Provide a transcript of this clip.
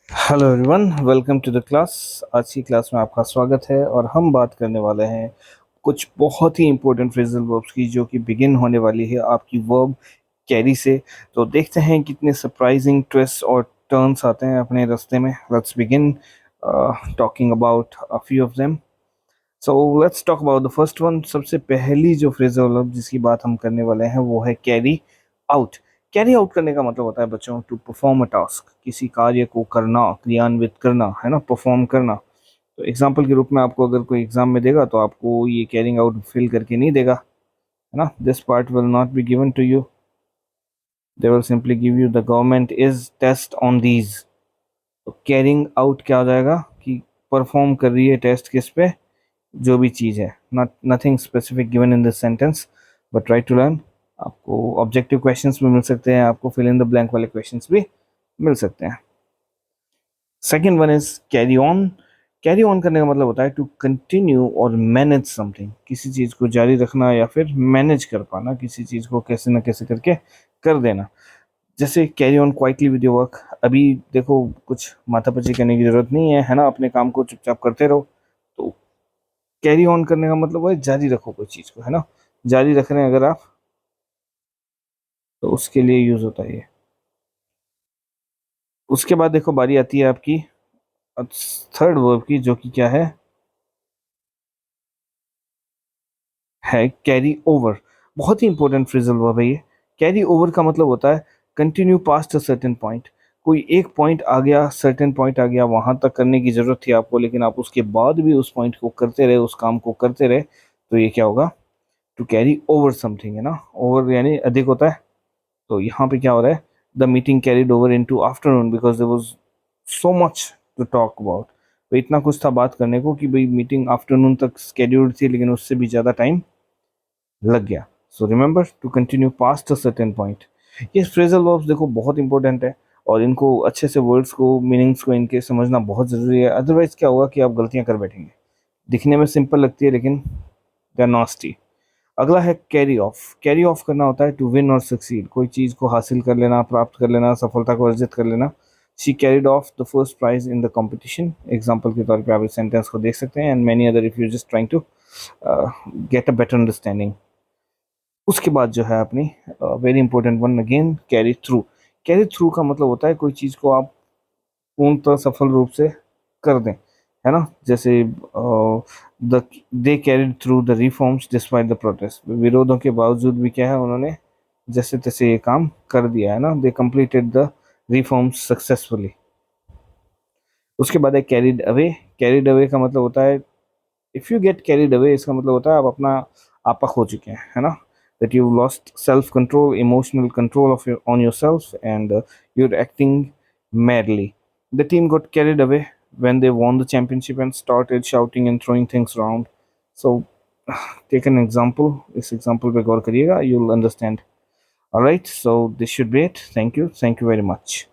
Hello everyone, welcome to the class. आज की class में आपका स्वागत है और हम बात करने वाले हैं कुछ बहुत ही इंपॉर्टेंट फ्रेजल वर्ब्स की जो कि बिगिन होने वाली है आपकी वर्ब कैरी से। तो देखते हैं कितने सरप्राइजिंग ट्विस्ट और टर्न्स आते हैं अपने रास्ते में। Let's begin talking about a few of them. So let's talk about the first one. सबसे पहली जो फ्रेजल वर्ब जिसकी बात हम करने वाले हैं वो है कैरी आउट। कैरी आउट करने का मतलब होता है बच्चों टू परफॉर्म अ टास्क, किसी कार्य को करना, क्रियान्वित करना, है ना, परफॉर्म करना। तो एग्जाम्पल के रूप में आपको अगर कोई एग्जाम में देगा तो आपको ये कैरिंग आउट फिल करके नहीं देगा, है ना। This part will not be given to you, they will simply give you the government is test on these. तो कैरिंग आउट क्या हो जाएगा कि परफॉर्म कर रही है टेस्ट किस पे, जो भी चीज़ है। Not nothing specific given in this sentence, but try to learn. आपको ऑब्जेक्टिव क्वेश्चंस भी मिल सकते हैं, आपको फिल इन द ब्लैंक वाले क्वेश्चंस भी मिल सकते हैं। Second one is carry on. Carry on करने का मतलब होता है टू कंटिन्यू और मैनेज समथिंग, किसी चीज़ को जारी रखना या फिर मैनेज कर पाना, किसी चीज़ को कैसे ना कैसे करके कर देना। जैसे carry on quietly with your work. अभी देखो कुछ माथापच्ची करने की जरूरत नहीं है ना, अपने काम को चुपचाप करते रहो। तो कैरी ऑन करने का मतलब है जारी रखो कोई चीज़ को, है ना, जारी रख रहे हैं अगर आप, तो उसके लिए यूज होता है ये। उसके बाद देखो बारी आती है आपकी थर्ड वर्ब की, जो कि क्या है कैरी ओवर। बहुत ही इंपॉर्टेंट फ्रेजल वर्ब है ये। कैरी ओवर का मतलब होता है continue past a certain point. कोई एक पॉइंट आ गया, सर्टेन पॉइंट आ गया, वहां तक करने की जरूरत थी आपको, लेकिन आप उसके बाद भी उस पॉइंट को करते रहे, उस काम को करते रहे, तो ये क्या होगा, टू कैरी ओवर समथिंग, है ना। ओवर यानी अधिक होता है। तो यहाँ पे क्या हो रहा है, the meeting carried over into afternoon because there was so much to talk about. तो इतना कुछ था बात करने को कि भाई मीटिंग आफ्टरनून तक स्केड्यूल्ड थी, लेकिन उससे भी ज़्यादा टाइम लग गया। So remember to continue past a certain point. ये फ्रेजल वर्ब्स देखो बहुत इंपॉर्टेंट है, और इनको अच्छे से वर्ड्स को, मीनिंग्स को इनके समझना बहुत ज़रूरी है। अदरवाइज क्या होगा कि आप गलतियाँ कर बैठेंगे। दिखने में सिंपल लगती है लेकिन दे आर नॉस्टी। अगला है कैरी ऑफ। कैरी ऑफ करना होता है टू विन और सक्सीड, कोई चीज़ को हासिल कर लेना, प्राप्त कर लेना, सफलता को अर्जित कर लेना। She carried off the first prize in the competition. Example के तौर पे आप इस सेंटेंस को देख सकते हैं, and many other if you just trying to get a better understanding. उसके बाद जो है अपनी very important one again, carry through. Carry through का मतलब होता है कोई चीज़ को आप पूर्णतः सफल रूप से कर दें, है ना। जैसे the they carried through the reforms despite the protest. विरोधों के बावजूद भी क्या है, उन्होंने जैसे तैसे ये काम कर दिया, है ना। दे कंप्लीटेड द रिफॉर्म्स सक्सेसफुली। उसके बाद है कैरिड अवे। कैरिड अवे का मतलब होता है if you get carried away, इसका मतलब होता है आप अपना आपा खो चुके हैं, है ना। That you lost self control, emotional control of your on your self, and you're acting madly. The team got carried away when they won the championship and started shouting and throwing things around. So, take an example. इस example पे गौर करिएगा, you'll understand. All right, so this should be it. Thank you. Thank you very much.